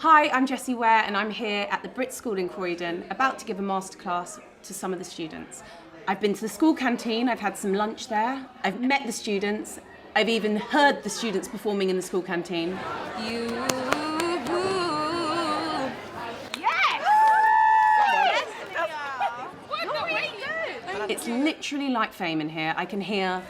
Hi, I'm Jessie Ware and I'm here at the BRIT School in Croydon, about to give a masterclass to some of the students. I've been to the school canteen, I've had some lunch there, I've met the students, I've even heard the students performing in the school canteen. It's literally like fame in here. I can hear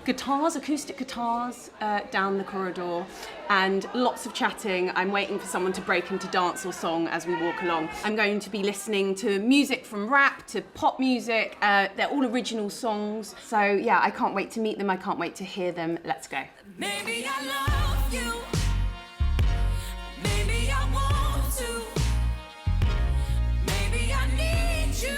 guitars, acoustic guitars down the corridor and lots of chatting. I'm waiting for someone to break into dance or song as we walk along. I'm going to be listening to music from rap to pop music. They're all original songs. So yeah, I can't wait to meet them. I can't wait to hear them. Let's go. Maybe I love you. Maybe I want to. Maybe I need you.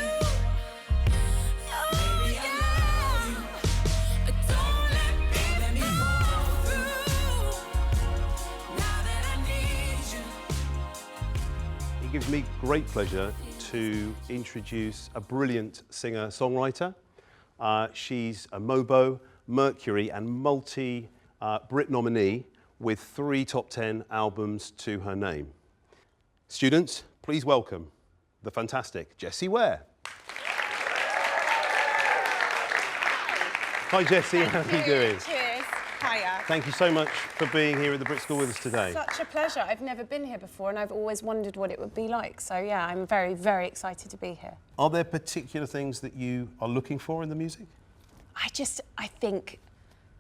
It gives me great pleasure to introduce a brilliant singer-songwriter. She's a Mobo, Mercury and multi-BRIT nominee with 3 top 10 albums to her name. Students, please welcome the fantastic Jessie Ware. Hi Jessie, how are you doing? Cheers. Hiya. Thank you so much for being here at the BRIT School with us today. Such a pleasure. I've never been here before and I've always wondered what it would be like. So yeah, I'm very, very excited to be here. Are there particular things that you are looking for in the music? I think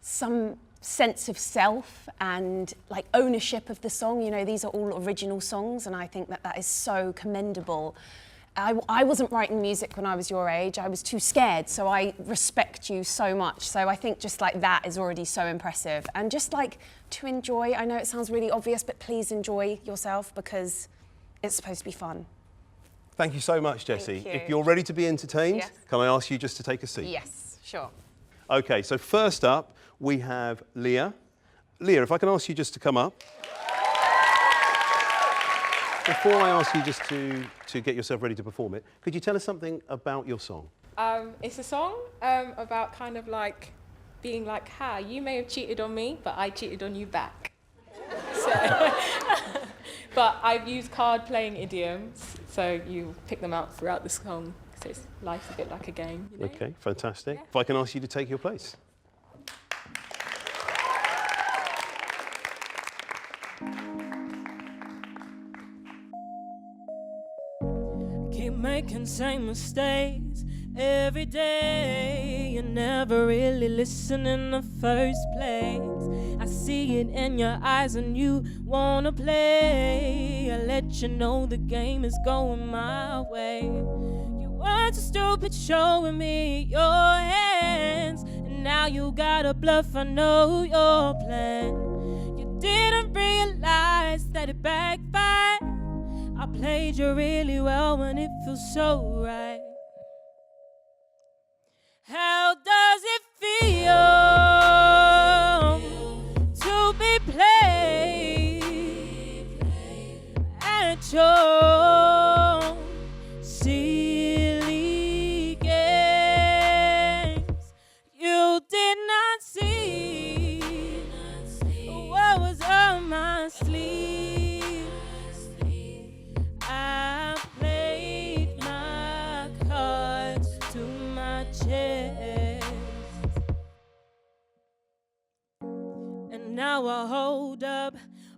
some sense of self and like ownership of the song. You know, these are all original songs and I think that is so commendable. I wasn't writing music when I was your age. I was too scared, so I respect you so much. So I think just like that is already so impressive. And just like to enjoy, I know it sounds really obvious, but please enjoy yourself because it's supposed to be fun. Thank you so much, Jessie. Thank you. If you're ready to be entertained, Yes. can I ask you just to take a seat? Yes, sure. Okay, so first up, we have Leah. Leah, if I can ask you just to come up. Before I ask you just to get yourself ready to perform it, could you tell us something about your song? It's a song about kind of like being like, ha, you may have cheated on me, but I cheated on you back. So, but I've used card-playing idioms, so you pick them out throughout the song. So it's life's a bit like a game, you know? Okay, fantastic. Yeah. If I can ask you to take your place. Keep making same mistakes every day. You never really listen in the first place. I see it in your eyes and you wanna play. I let you know the game is going my way. You weren't so stupid showing me your hands, and now you got a bluff, I know your plan. You didn't realize that it backfired. I played you really well when it feels so right. How does it feel to be played at your silly games? You did not see what was on my sleeve. I played my cards to my chest, and now I hold up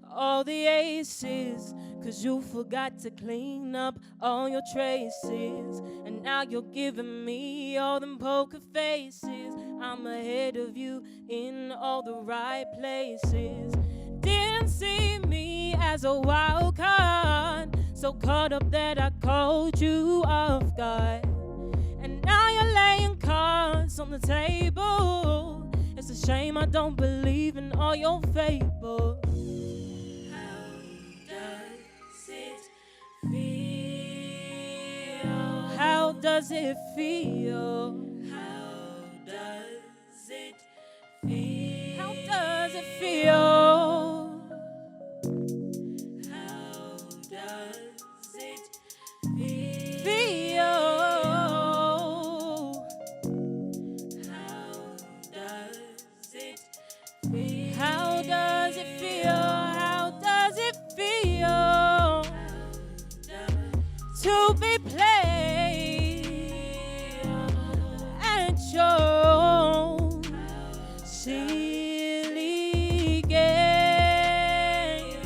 all the aces, 'cause you forgot to clean up all your traces, and now you're giving me all them poker faces. I'm ahead of you in all the right places. Didn't see me as a wild card, so caught up that I called you off guard. And now you're laying cards on the table. It's a shame I don't believe in all your fables. How does it feel? How does it feel? How does it feel? How does it feel? How does it feel? How does it feel? to be played at your silly game.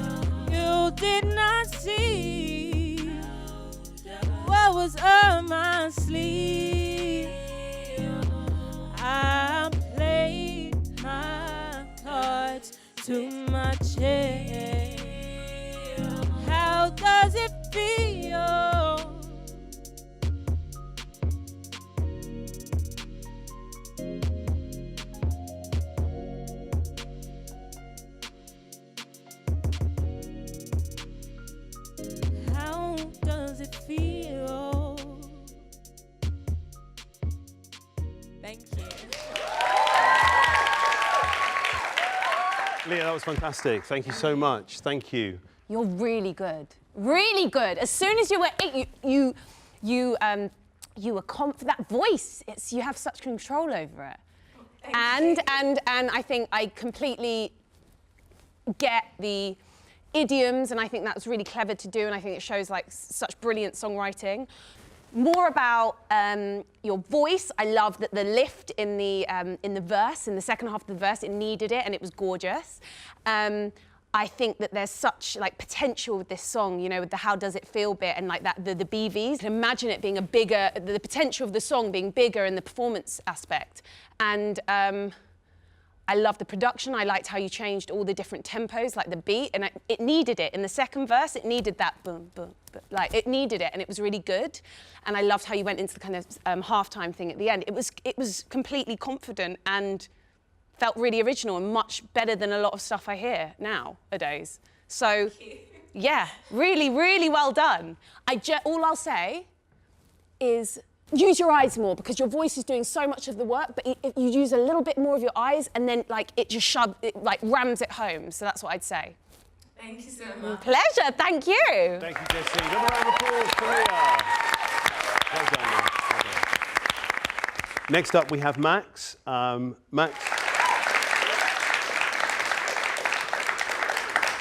You did not see what was up my sleeve. I played my cards too much. How does it feel? How does it feel? Thank you. Leah, that was fantastic. Thank you so much. Thank you. You're really good. Really good. As soon as you were you were confident. That voice, you have such control over it. And I think I completely get the idioms, and I think that's really clever to do, and I think it shows like such brilliant songwriting. More about your voice. I love that the lift in the verse, in the second half of the verse, it needed it, and it was gorgeous. I think that there's such like potential with this song, you know, with the how does it feel bit and like that the BVs. You can imagine it being a bigger, the potential of the song being bigger in the performance aspect. And I love the production. I liked how you changed all the different tempos, like the beat, and it needed it. In the second verse, it needed that boom, boom, boom. Like it needed it, and it was really good. And I loved how you went into the kind of halftime thing at the end. It was completely confident and felt really original and much better than a lot of stuff I hear nowadays. So, yeah, really, really well done. All I'll say is use your eyes more, because your voice is doing so much of the work, but if you use a little bit more of your eyes, and then like it just rams it home. So that's what I'd say. Thank you so much. Pleasure, thank you. Thank you, Jessie. Another round of applause for Leah. Well done, Leah. Well done. Next up, we have Max.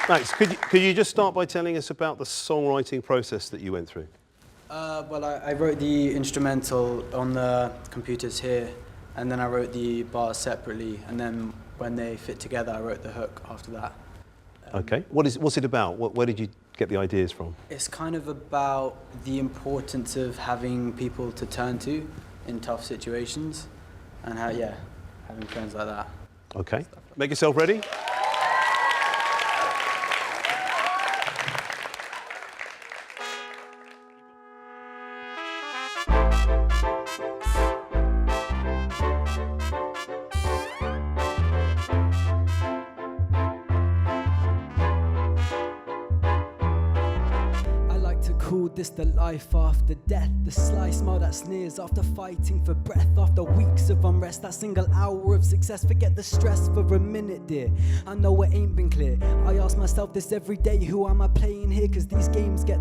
Max, could you just start by telling us about the songwriting process that you went through? Well, I wrote the instrumental on the computers here, and then I wrote the bars separately, and then when they fit together, I wrote the hook after that. Okay. What's it about? Where did you get the ideas from? It's kind of about the importance of having people to turn to in tough situations, and how, yeah, having friends like that. Okay. Make yourself ready. This the life after death, the sly smile that sneers after fighting for breath, after weeks of unrest, that single hour of success. Forget the stress for a minute, dear. I know it ain't been clear. I ask myself this every day, who am I playing here? Cause these games get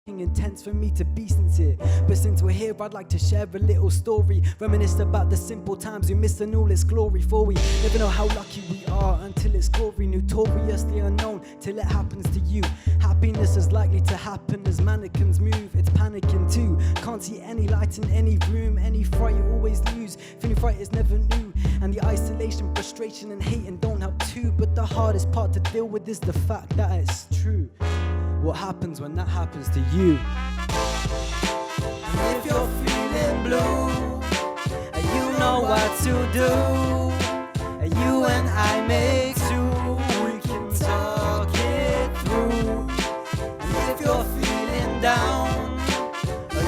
intense for me to be sincere. But since we're here, I'd like to share a little story, reminisce about the simple times we miss and all its glory. For we never know how lucky we are until it's glory, notorious the unknown till it happens to you. Happiness is likely to happen as mannequins move. It's panicking too. Can't see any light in any room. Any fright you always lose. Feeling fright is never new. And the isolation, frustration and hating don't help too. But the hardest part to deal with is the fact that it's true. What happens when that happens to you? And if you're feeling blue, you know what to do. You and I make two, we can talk it through. And if you're feeling down,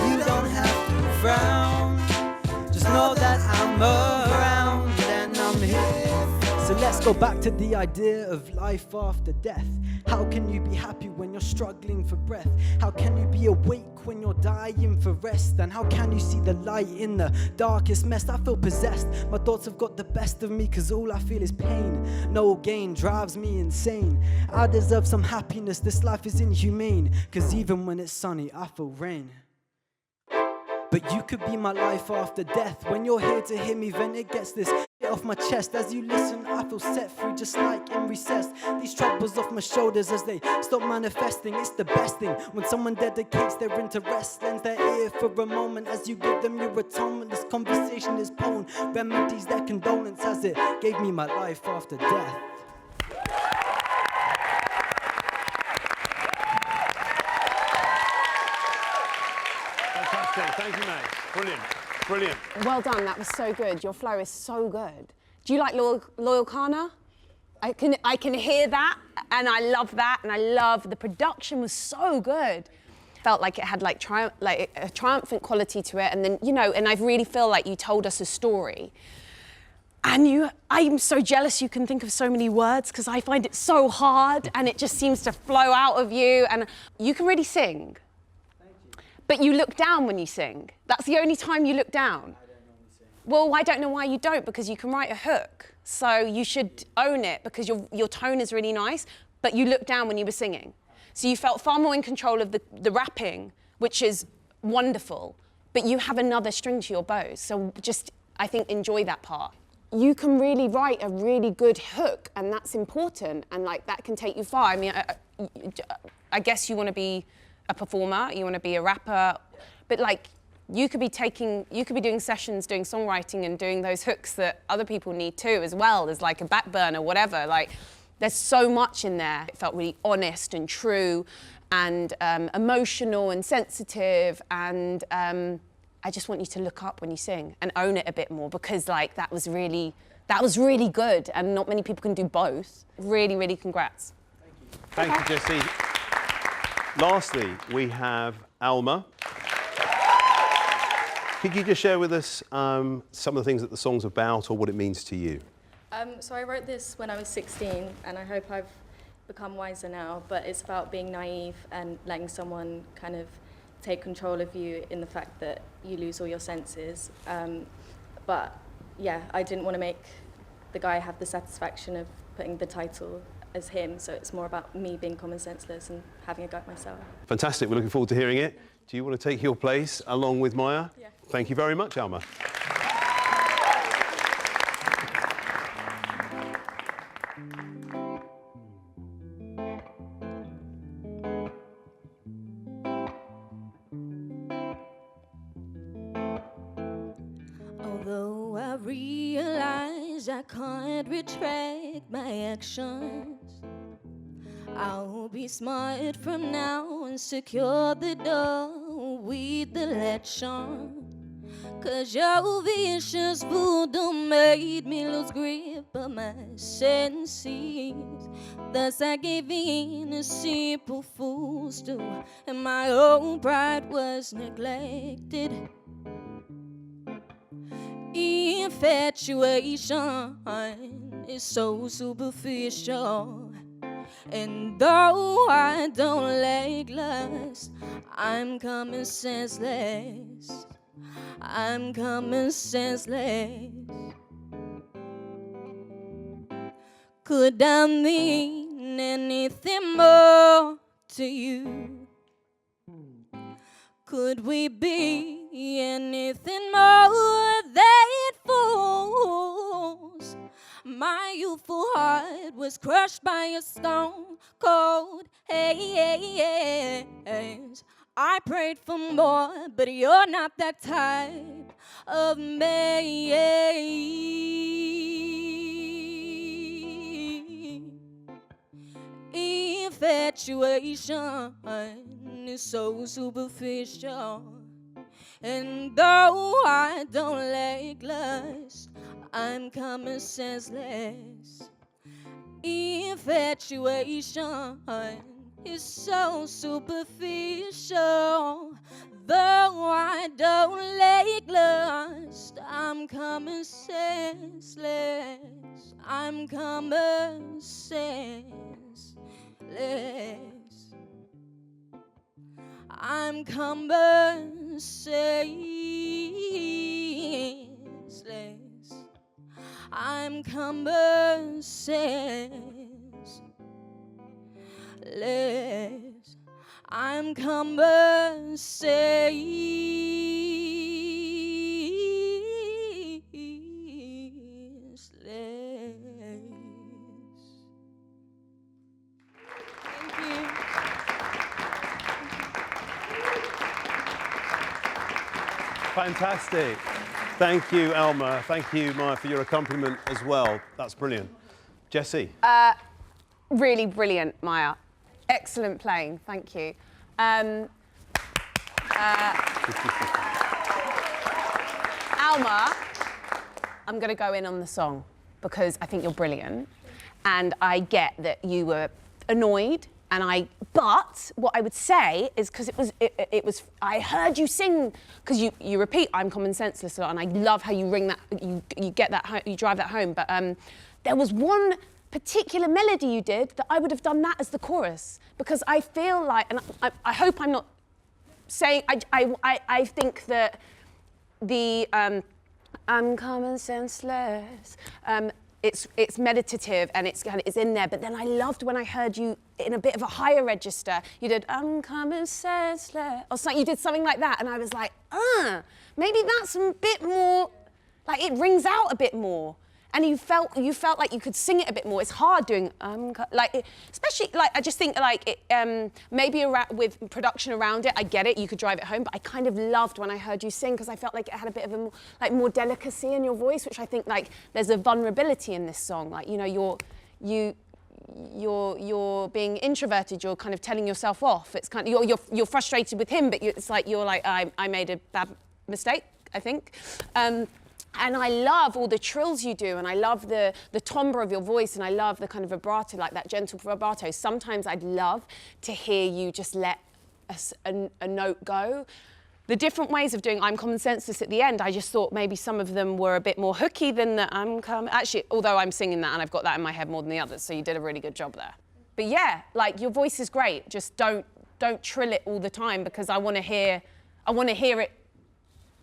you don't have to frown. Just know that I'm around and I'm here. So let's go back to the idea of life after death. How can you be happy when you're struggling for breath? How can you be awake when you're dying for rest? And how can you see the light in the darkest mess? I feel possessed, my thoughts have got the best of me, cause all I feel is pain. No gain drives me insane. I deserve some happiness, this life is inhumane. Cause even when it's sunny, I feel rain. But you could be my life after death. When you're here to hear me vent, it gets this off my chest. As you listen, I feel set free, just like in recess. These troubles off my shoulders as they stop manifesting. It's the best thing when someone dedicates their interest, lends their ear for a moment as you give them your atonement. This conversation is poem, remedies their condolence as it gave me my life after death. Fantastic. Thank you, Max. Brilliant. Brilliant. Well done, that was so good. Your flow is so good. Do you like Loyal Kana? I can hear that, and I love that, and I love the production was so good. Felt like it had like a triumphant quality to it, and then, you know, and I really feel like you told us a story. And I'm so jealous you can think of so many words, because I find it so hard, and it just seems to flow out of you, and you can really sing. But you look down when you sing. That's the only time you look down. I don't normally sing. Well, I don't know why you don't, because you can write a hook. So you should own it, because your tone is really nice, but you look down when you were singing. So you felt far more in control of the rapping, which is wonderful, but you have another string to your bow. So just, I think, enjoy that part. You can really write a really good hook, and that's important, and like that can take you far. I mean, I guess you want to be a performer, you want to be a rapper, but like you could be doing sessions, doing songwriting and doing those hooks that other people need too, as well as like a back burner, whatever. Like there's so much in there. It felt really honest and true and emotional and sensitive, and I just want you to look up when you sing and own it a bit more, because like that was really good, and not many people can do both. Really, really congrats. Thank you, Jessie. Lastly, we have Alma. Could you just share with us some of the things that the song's about, or what it means to you? So I wrote this when I was 16, and I hope I've become wiser now, but it's about being naive and letting someone kind of take control of you in the fact that you lose all your senses. But yeah, I didn't want to make the guy have the satisfaction of putting the title as him, so it's more about me being common senseless and having a go at myself. Fantastic, we're looking forward to hearing it. Do you want to take your place along with Maya? Yeah. Thank you very much, Alma. Although I realize I can't retract my actions, I'll be smart from now and secure the door with the latch on. 'Cause your vicious voodoo made me lose grip of my senses. Thus I gave in a simple fool's do, and my own pride was neglected. Infatuation is so superficial, and though I don't like lust, I'm coming senseless. I'm coming senseless. Could I mean anything more to you? Could we be anything more than fools? My youthful heart was crushed by a stone cold hands. I prayed for more, but you're not that type of man. Infatuation is so superficial, and though I don't like lust, I'm coming senseless. Infatuation is so superficial, though I don't like lust, I'm coming senseless. I'm coming senseless. I'm coming senseless. I'm coming senseless. I'm coming senseless. Fantastic. Thank you, Alma. Thank you, Maya, for your accompaniment as well. That's brilliant. Jessie? Really brilliant, Maya. Excellent playing, thank you. Alma, I'm going to go in on the song because I think you're brilliant, and I get that you were annoyed, but what I would say is because it was I heard you sing because you repeat "I'm common senseless" a lot, and I love how you ring that you get that home, you drive that home. But there was one particular melody you did that I would have done that as the chorus because I feel like, and I hope I'm not saying I think that the I'm common senseless. It's meditative and it's in there, but then I loved when I heard you in a bit of a higher register. You did I'm common senseless, or something. You did something like that, and I was like, maybe that's a bit more, like it rings out a bit more. And you felt like you could sing it a bit more. It's hard doing especially like I just think like maybe with production around it, I get it. You could drive it home, but I kind of loved when I heard you sing because I felt like it had a bit of a more delicacy in your voice, which I think like there's a vulnerability in this song. Like you're being introverted. You're kind of telling yourself off. It's kind of you're frustrated with him, but it's like you're like I made a bad mistake, I think. And I love all the trills you do, and I love the timbre of your voice, and I love the kind of vibrato, like that gentle vibrato. Sometimes I'd love to hear you just let a note go. The different ways of doing I'm common senseless at the end, I just thought maybe some of them were a bit more hooky than the actually, although I'm singing that and I've got that in my head more than the others, so you did a really good job there. But yeah, like your voice is great, just don't trill it all the time because I want to hear it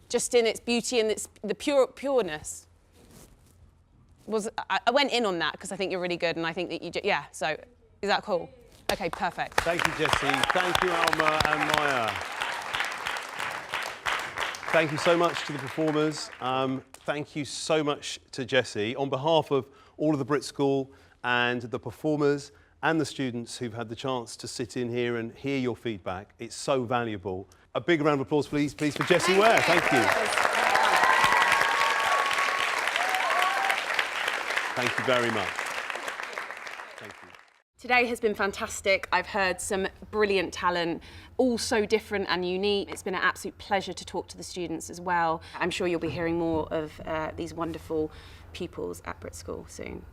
just in its beauty and the pureness. I went in on that because I think you're really good, and I think that yeah, so is that cool? Okay, perfect. Thank you, Jessie. Thank you, Alma and Maya. Thank you so much to the performers. Thank you so much to Jessie. On behalf of all of the BRIT School and the performers and the students who've had the chance to sit in here and hear your feedback, it's so valuable. A big round of applause, please, for Jessie Ware. Thank you. Thank you very much. Thank you. Today has been fantastic. I've heard some brilliant talent, all so different and unique. It's been an absolute pleasure to talk to the students as well. I'm sure you'll be hearing more of these wonderful pupils at BRIT School soon.